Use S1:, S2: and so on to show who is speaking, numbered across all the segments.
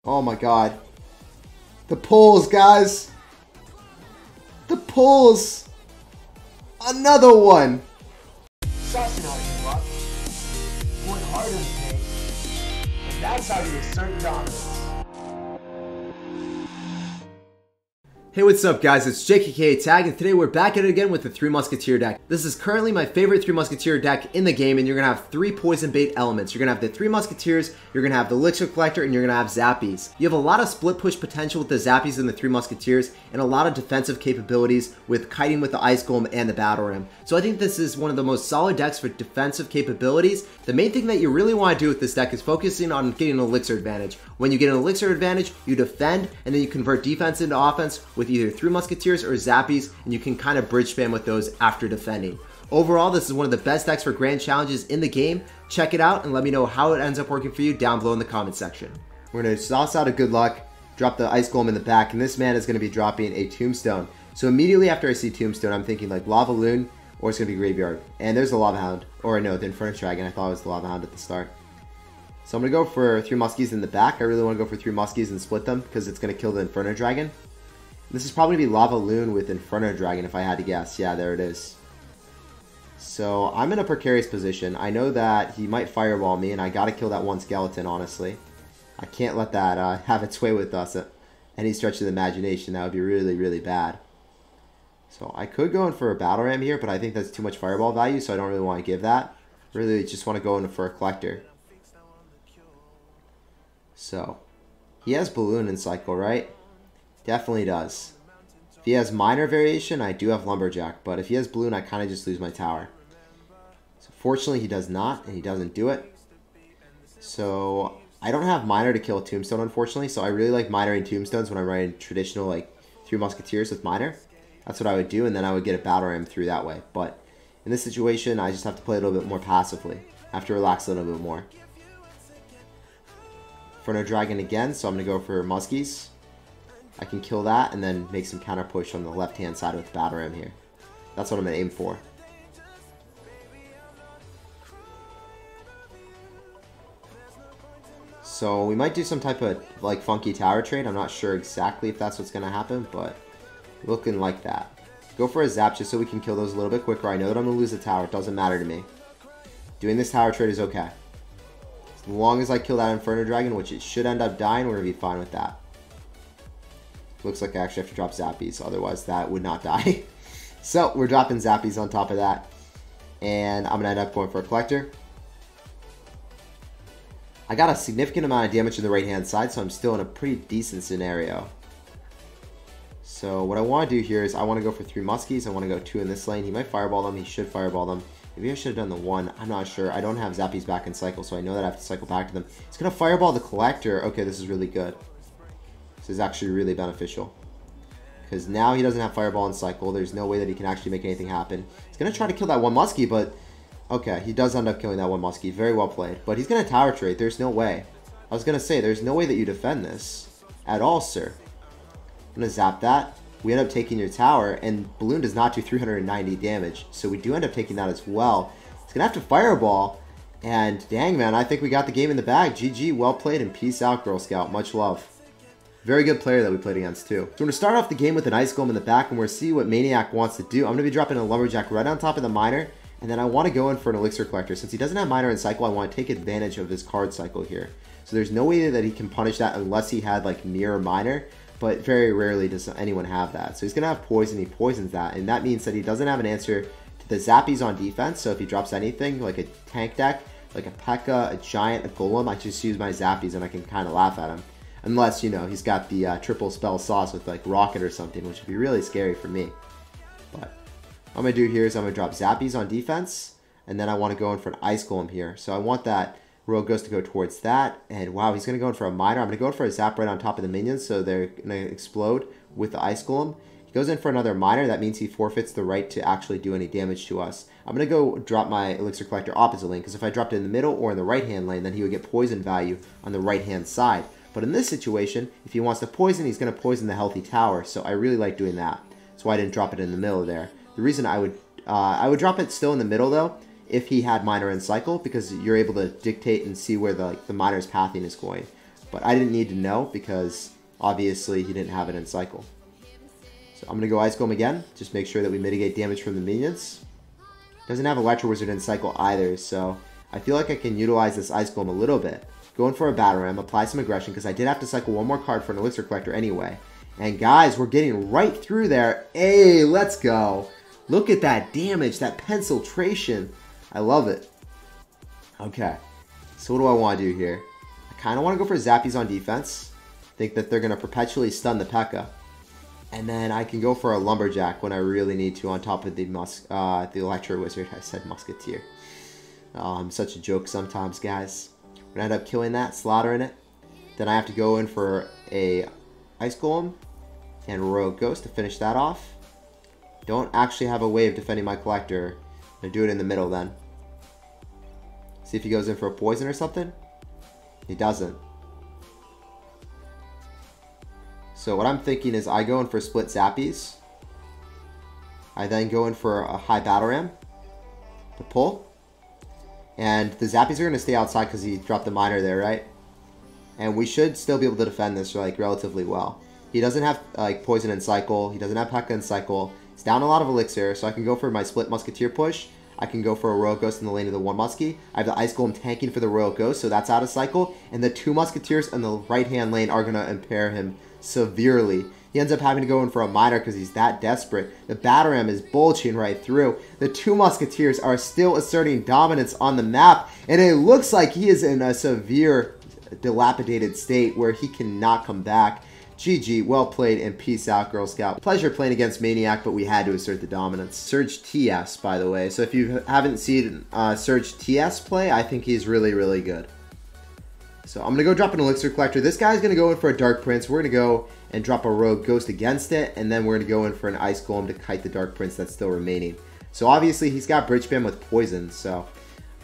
S1: Oh my god. The pulls, guys. The pulls. Another one.
S2: Sussing how you luck. Going hard in the paint. And that's how you assert dominance.
S1: Hey, what's up guys, it's SirTagCR, and today we're back at it again with the 3 Musketeer deck. This is currently my favorite 3 Musketeer deck in the game, and you're going to have 3 poison bait elements. You're going to have the 3 Musketeers, you're going to have the elixir collector, and you're going to have zappies. You have a lot of split push potential with the zappies and the 3 Musketeers, and a lot of defensive capabilities with kiting with the ice golem and the battle ram. So I think this is one of the most solid decks for defensive capabilities. The main thing that you really want to do with this deck is focusing on getting an elixir advantage. When you get an elixir advantage, you defend, and then you convert defense into offense with either 3 Musketeers or zappies, and you can kind of bridge spam with those after defending. Overall, this is one of the best decks for grand challenges in the game. Check it out and let me know how it ends up working for you down below in the comment section. We're going to sauce out a good luck, drop the ice golem in the back, and this man is going to be dropping a tombstone. So immediately after I see tombstone, I'm thinking like lava loon, or it's going to be graveyard. And there's the lava hound, or no, the inferno dragon. I thought it was the lava hound at the start. So I'm going to go for 3 muskies in the back. I really want to go for 3 muskies and split them because it's going to kill the inferno dragon. This is probably going to be lava loon with inferno dragon if I had to guess. Yeah, there it is. So I'm in a precarious position. I know that he might fireball me, and I got to kill that one skeleton, honestly. I can't let that have its way with us at any stretch of the imagination. That would be really, really bad. So I could go in for a battle ram here, but I think that's too much fireball value, so I don't really want to give that. Really just want to go in for a collector. So he has balloon in cycle, right? Definitely does. If he has minor variation, I do have lumberjack, but if he has balloon, I kind of just lose my tower. So fortunately, he does not, and he doesn't do it. So I don't have minor to kill a tombstone, unfortunately, so I really like minor and tombstones when I'm running traditional, like, 3 Musketeers with minor. That's what I would do, and then I would get a battle ram through that way. But in this situation, I just have to play a little bit more passively. I have to relax a little bit more. Inferno dragon again, so I'm going to go for muskies. I can kill that and then make some counter push on the left hand side with the battle ram here. That's what I'm going to aim for. So we might do some type of like funky tower trade. I'm not sure exactly if that's what's going to happen, but looking like that. Go for a zap just so we can kill those a little bit quicker. I know that I'm going to lose the tower. It doesn't matter to me. Doing this tower trade is okay. As long as I kill that inferno dragon, which it should end up dying, we're going to be fine with that. Looks like I actually have to drop zappies, otherwise that would not die. So we're dropping zappies on top of that. And I'm going to end up going for a collector. I got a significant amount of damage in the right hand side, so I'm still in a pretty decent scenario. So what I want to do here is I want to go for 3 muskies. I want to go 2 in this lane. He might fireball them. He should fireball them. Maybe I should have done the 1. I'm not sure. I don't have zappies back in cycle, so I know that I have to cycle back to them. He's going to fireball the collector. Okay, this is really good. This is actually really beneficial. Because now he doesn't have fireball in cycle. There's no way that he can actually make anything happen. He's going to try to kill that 1 muskie, but okay, he does end up killing that 1 muskie. Very well played. But he's going to tower trade. There's no way. I was going to say, there's no way that you defend this at all, sir. I'm going to zap that. We end up taking your tower, and balloon does not do 390 damage. So we do end up taking that as well. He's going to have to fireball. And dang, man, I think we got the game in the bag. GG, well played, and peace out, Girl Scout. Much love. Very good player that we played against, too. So we're going to start off the game with an ice golem in the back, and we're going to see what Maniac wants to do. I'm going to be dropping a lumberjack right on top of the miner, and then I want to go in for an elixir collector. Since he doesn't have miner in cycle, I want to take advantage of his card cycle here. So there's no way that he can punish that unless he had, like, mirror miner, but very rarely does anyone have that. So he's going to have poison, he poisons that, and that means that he doesn't have an answer to the zappies on defense. So if he drops anything, like a tank deck, like a P.E.K.K.A, a giant, a golem, I just use my zappies and I can kind of laugh at him. Unless, you know, he's got the triple spell sauce with, like, rocket or something, which would be really scary for me. But what I'm going to do here is I'm going to drop zappies on defense, and then I want to go in for an ice golem here. So I want that rogue ghost to go towards that, and wow, he's going to go in for a miner. I'm going to go in for a zap right on top of the minions, so they're going to explode with the ice golem. He goes in for another miner. That means he forfeits the right to actually do any damage to us. I'm going to go drop my elixir collector opposite lane, because if I dropped it in the middle or in the right-hand lane, then he would get poison value on the right-hand side. But in this situation, if he wants to poison, he's going to poison the healthy tower. So I really like doing that. That's why I didn't drop it in the middle there. The reason I would drop it still in the middle, though, if he had miner in cycle, because you're able to dictate and see where the miner's pathing is going. But I didn't need to know because obviously he didn't have it in cycle. So I'm going to go Ice Golem again. Just make sure that we mitigate damage from the minions. Doesn't have Electro Wizard in cycle either, so I feel like I can utilize this Ice Golem a little bit. Going for a Battle Ram, apply some aggression because I did have to cycle one more card for an Elixir Collector anyway. And guys, we're getting right through there. Hey, let's go. Look at that damage, that penciltration. I love it. Okay, so what do I want to do here? I kind of want to go for zappies on defense. Think that they're going to perpetually stun the P.E.K.K.A. And then I can go for a lumberjack when I really need to on top of the Electro Wizard. I said musketeer. I'm such a joke sometimes, guys. When I end up killing that, slaughtering it, then I have to go in for a Ice Golem and Royal Ghost to finish that off. Don't actually have a way of defending my collector. I'm going to do it in the middle then. See if he goes in for a poison or something. He doesn't. So what I'm thinking is I go in for split zappies. I then go in for a high battle ram to pull. And the zappies are going to stay outside because he dropped the miner there, right? And we should still be able to defend this like relatively well. He doesn't have like poison in cycle. He doesn't have P.E.K.K.A. in cycle. He's down a lot of elixir, so I can go for my split musketeer push. I can go for a Royal Ghost in the lane of the one muskie. I have the Ice Golem tanking for the Royal Ghost, so that's out of cycle. And the two musketeers in the right-hand lane are going to impair him severely. He ends up having to go in for a miner because he's that desperate. The battle ram is bulging right through. The two musketeers are still asserting dominance on the map, and it looks like he is in a severe dilapidated state where he cannot come back. GG, well played, and peace out, Girl Scout. Pleasure playing against Maniac, but we had to assert the dominance. SirTagCR, by the way. So if you haven't seen SirTagCR play, I think he's really, really good. So I'm going to go drop an Elixir Collector. This guy's going to go in for a Dark Prince. We're going to go and drop a Rogue Ghost against it, and then we're going to go in for an Ice Golem to kite the Dark Prince that's still remaining. So obviously he's got Bridge Spam with Poison, so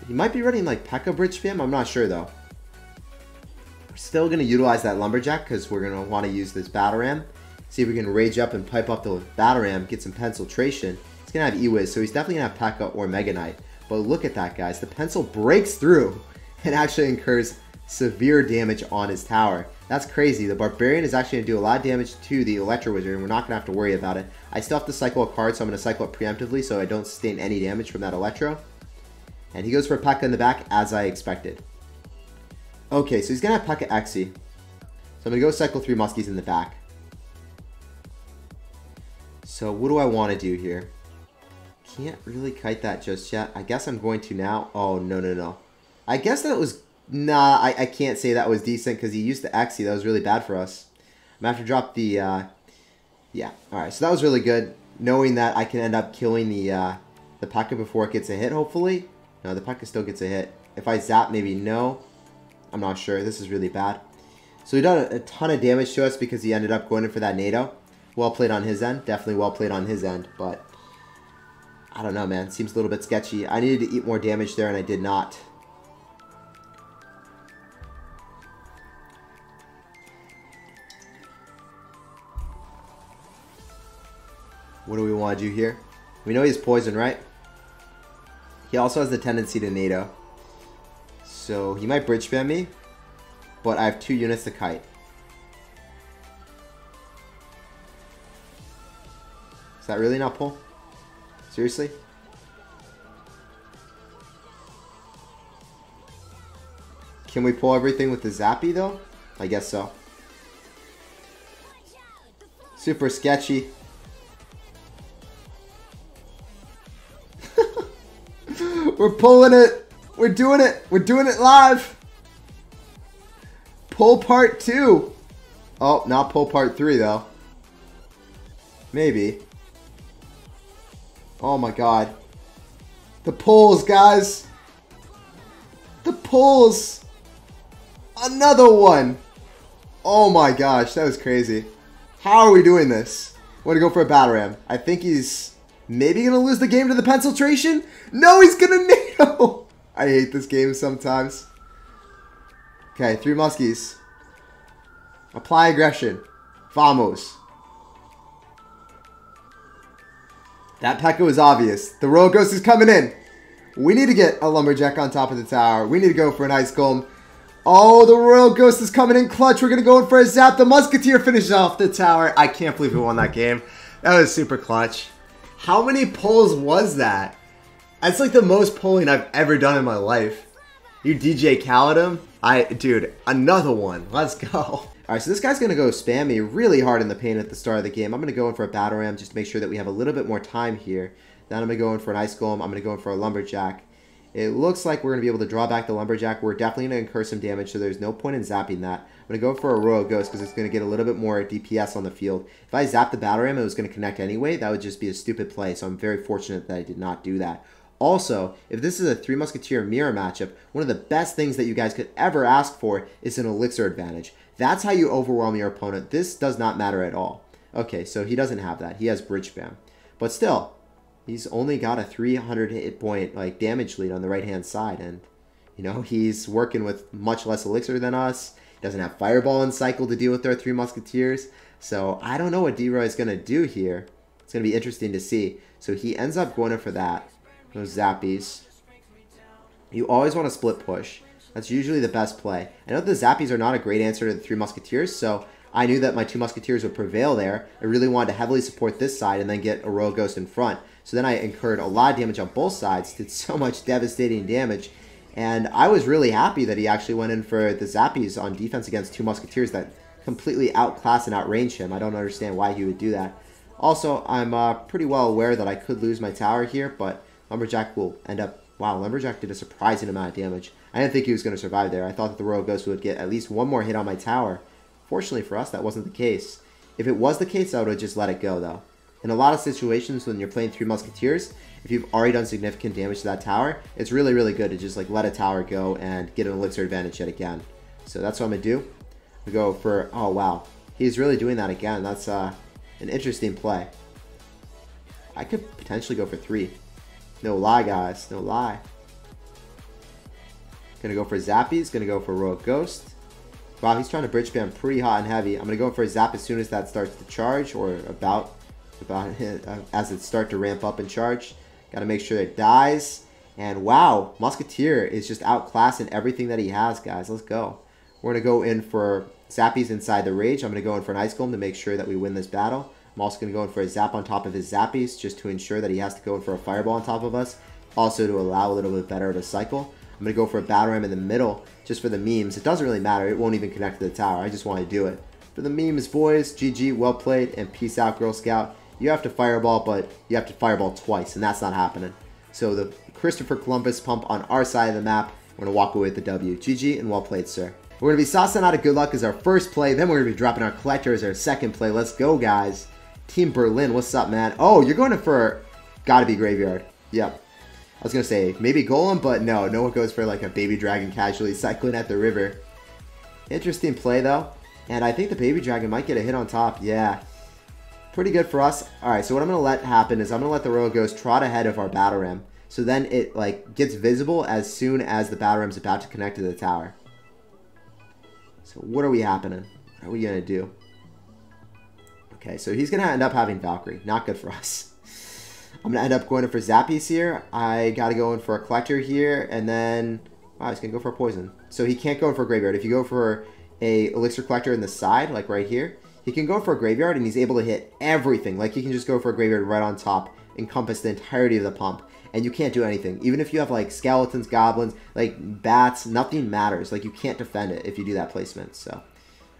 S1: he might be running like P.E.K.K.A. Bridge Spam. I'm not sure though. We're still going to utilize that Lumberjack because we're going to want to use this Battle Ram. See if we can rage up and pipe up the Battle Ram, get some Penciltration. He's going to have E-Wiz, so he's definitely going to have P.E.K.K.A. or Mega Knight. But look at that, guys. The pencil breaks through and actually incurs severe damage on his tower. That's crazy. The Barbarian is actually going to do a lot of damage to the Electro Wizard, and we're not going to have to worry about it. I still have to cycle a card, so I'm going to cycle it preemptively so I don't sustain any damage from that Electro. And he goes for a P.E.K.K.A. in the back, as I expected. Okay, so he's going to have P.E.K.K.A. Exy. So I'm going to go cycle 3 Muskies in the back. So what do I want to do here? Can't really kite that just yet. I guess I'm going to now. Oh, no. I guess that was... Nah, I can't say that was decent because he used the Exy. That was really bad for us. I'm going to have to drop the... Yeah, alright. So that was really good. Knowing that I can end up killing the P.E.K.K.A. before it gets a hit, hopefully. No, the P.E.K.K.A. still gets a hit. If I zap, maybe no. I'm not sure. This is really bad. So he done a ton of damage to us because he ended up going in for that NATO. Well played on his end. Definitely well played on his end, but... I don't know, man. Seems a little bit sketchy. I needed to eat more damage there, and I did not. What do we want to do here? We know he's poison, right? He also has the tendency to NATO. So he might bridge spam me, but I have 2 units to kite. Is that really not pull? Seriously? Can we pull everything with the Zappy though? I guess so. Super sketchy. We're pulling it. We're doing it. We're doing it live. Pull part 2. Oh, not pull part 3 though. Maybe. Oh my god. The pulls, guys. The pulls. Another one. Oh my gosh, that was crazy. How are we doing this? We're going to go for a Battle Ram. I think he's maybe going to lose the game to the Penciltration. No, he's going to NATO. I hate this game sometimes. Okay, 3 Muskies. Apply aggression. Vamos. That P.E.K.K.A. was obvious. The Royal Ghost is coming in. We need to get a Lumberjack on top of the tower. We need to go for an Ice Golem. Oh, the Royal Ghost is coming in clutch. We're going to go in for a zap. The Musketeer finishes off the tower. I can't believe we won that game. That was super clutch. How many pulls was that? That's like the most pulling I've ever done in my life. You DJ Khaled him? Dude, another one. Let's go. Alright, so this guy's going to go spam me really hard in the paint at the start of the game. I'm going to go in for a battle ram just to make sure that we have a little bit more time here. Then I'm going to go in for an ice golem. I'm going to go in for a lumberjack. It looks like we're going to be able to draw back the lumberjack. We're definitely going to incur some damage, so there's no point in zapping that. I'm going to go for a Royal Ghost because it's going to get a little bit more DPS on the field. If I zap the battle ram, it was going to connect anyway. That would just be a stupid play, so I'm very fortunate that I did not do that. Also, if this is a 3 Musketeer mirror matchup, one of the best things that you guys could ever ask for is an elixir advantage. That's how you overwhelm your opponent. This does not matter at all. Okay, so he doesn't have that. He has bridge spam. But still, he's only got a 300 hit point like damage lead on the right-hand side. And, you know, he's working with much less elixir than us. He doesn't have Fireball and Cycle to deal with our 3 Musketeers. So I don't know what D-Roy is going to do here. It's going to be interesting to see. So he ends up going in for that. Those zappies. You always want to split push. That's usually the best play. I know the zappies are not a great answer to the 3 Musketeers, so I knew that my 2 Musketeers would prevail there. I really wanted to heavily support this side and then get a Royal Ghost in front. So then I incurred a lot of damage on both sides, did so much devastating damage, and I was really happy that he actually went in for the zappies on defense against 2 Musketeers that completely outclass and outrange him. I don't understand why he would do that. Also, I'm pretty well aware that I could lose my tower here, but Lumberjack will end up... Wow, Lumberjack did a surprising amount of damage. I didn't think he was going to survive there. I thought that the Royal Ghost would get at least one more hit on my tower. Fortunately for us, that wasn't the case. If it was the case, I would have just let it go, though. In a lot of situations when you're playing 3 Musketeers, if you've already done significant damage to that tower, it's really, really good to just like let a tower go and get an elixir advantage yet again. So that's what I'm going to do. We go for... Oh, wow. He's really doing that again. That's an interesting play. I could potentially go for 3. No lie, guys. No lie. Gonna go for Zappies. Gonna go for Royal Ghost. Wow, he's trying to bridge spam pretty hot and heavy. I'm gonna go for a Zap as soon as that starts to charge, or about as it starts to ramp up and charge. Gotta make sure it dies. And wow, Musketeer is just outclassing everything that he has, guys. Let's go. We're gonna go in for Zappies inside the Rage. I'm gonna go in for an Ice Golem to make sure that we win this battle. I'm also going to go in for a Zap on top of his Zappies just to ensure that he has to go in for a Fireball on top of us. Also to allow a little bit better of a cycle. I'm going to go for a Battle Ram in the middle just for the memes. It doesn't really matter. It won't even connect to the tower. I just want to do it. For the memes, boys, GG, well played, and peace out, Girl Scout. You have to Fireball, but you have to Fireball twice, and that's not happening. So the Christopher Columbus pump on our side of the map. We're going to walk away with the W. GG, and well played, sir. We're going to be saucing out of Good Luck as our first play. Then we're going to be dropping our Collector as our second play. Let's go, guys. Team Berlin, what's up, man? Oh, you're going for... Gotta be Graveyard. Yep. I was going to say, maybe Golem, but no. No one goes for like a Baby Dragon casually cycling at the river. Interesting play, though. And I think the Baby Dragon might get a hit on top. Yeah. Pretty good for us. Alright, so what I'm going to let happen is I'm going to let the Royal Ghost trot ahead of our Battle Ram. So then it like gets visible as soon as the Battle Ram's about to connect to the tower. So what are we happening? What are we going to do? Okay, so he's going to end up having Valkyrie. Not good for us. I'm going to end up going in for Zappies here. I got to go in for a Collector here. And then... Wow, he's going to go for a Poison. So he can't go in for a Graveyard. If you go for a Elixir Collector in the side, like right here, he can go for a Graveyard and he's able to hit everything. Like he can just go for a Graveyard right on top. Encompass the entirety of the pump. And you can't do anything. Even if you have like Skeletons, Goblins, like Bats, nothing matters. Like you can't defend it if you do that placement. So...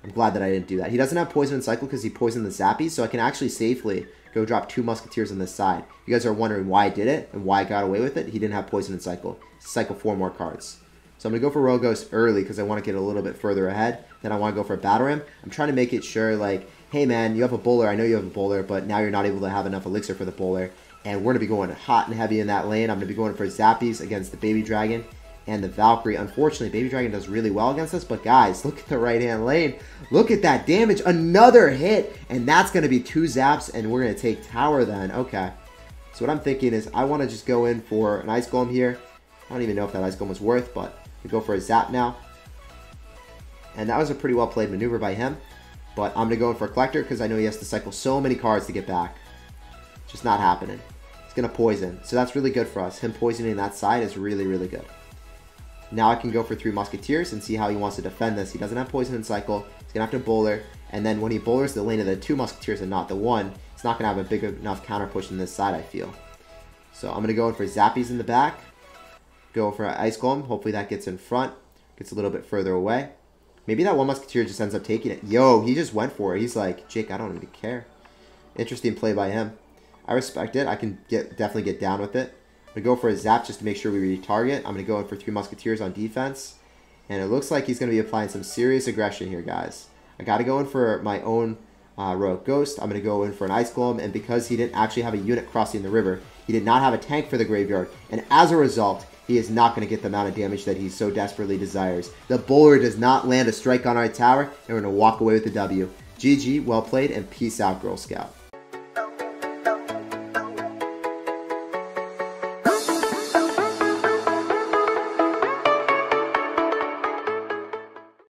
S1: I'm glad that I didn't do that. He doesn't have Poison and Cycle because he poisoned the Zappies, so I can actually safely go drop 2 Musketeers on this side. You guys are wondering why I did it and why I got away with it. He didn't have Poison and Cycle. Cycle 4 more cards. So I'm going to go for Royal Ghost early because I want to get a little bit further ahead. Then I want to go for a Battle Ram. I'm trying to make it sure, like, hey man, you have a bowler. I know you have a bowler, but now you're not able to have enough Elixir for the bowler. And we're going to be going hot and heavy in that lane. I'm going to be going for Zappies against the Baby Dragon and the Valkyrie. Unfortunately, Baby Dragon does really well against us, but guys, look at the right-hand lane. Look at that damage. Another hit, and that's going to be 2 zaps, and we're going to take tower then. Okay. So what I'm thinking is I want to just go in for an Ice Golem here. I don't even know if that Ice Golem was worth, but we go for a zap now. And that was a pretty well-played maneuver by him, but I'm going to go in for a Collector because I know he has to cycle so many cards to get back. Just not happening. It's going to poison, so that's really good for us. Him poisoning that side is really, really good. Now I can go for 3 Musketeers and see how he wants to defend this. He doesn't have Poison and Cycle. He's going to have to bowler. And then when he bowlers the lane of the 2 Musketeers and not the 1, he's not going to have a big enough counter push on this side, I feel. So I'm going to go in for Zappies in the back. Go for an Ice Golem. Hopefully that gets in front. Gets a little bit further away. Maybe that 1 Musketeer just ends up taking it. Yo, he just went for it. He's like, Jake, I don't even care. Interesting play by him. I respect it. I can definitely get down with it. I'm going to go for a Zap just to make sure we retarget. I'm going to go in for 3 Musketeers on defense. And it looks like he's going to be applying some serious aggression here, guys. I got to go in for my own Royal Ghost. I'm going to go in for an Ice Golem. And because he didn't actually have a unit crossing the river, he did not have a tank for the graveyard. And as a result, he is not going to get the amount of damage that he so desperately desires. The bowler does not land a strike on our tower, and we're going to walk away with the W. GG, well played, and peace out, Girl Scout.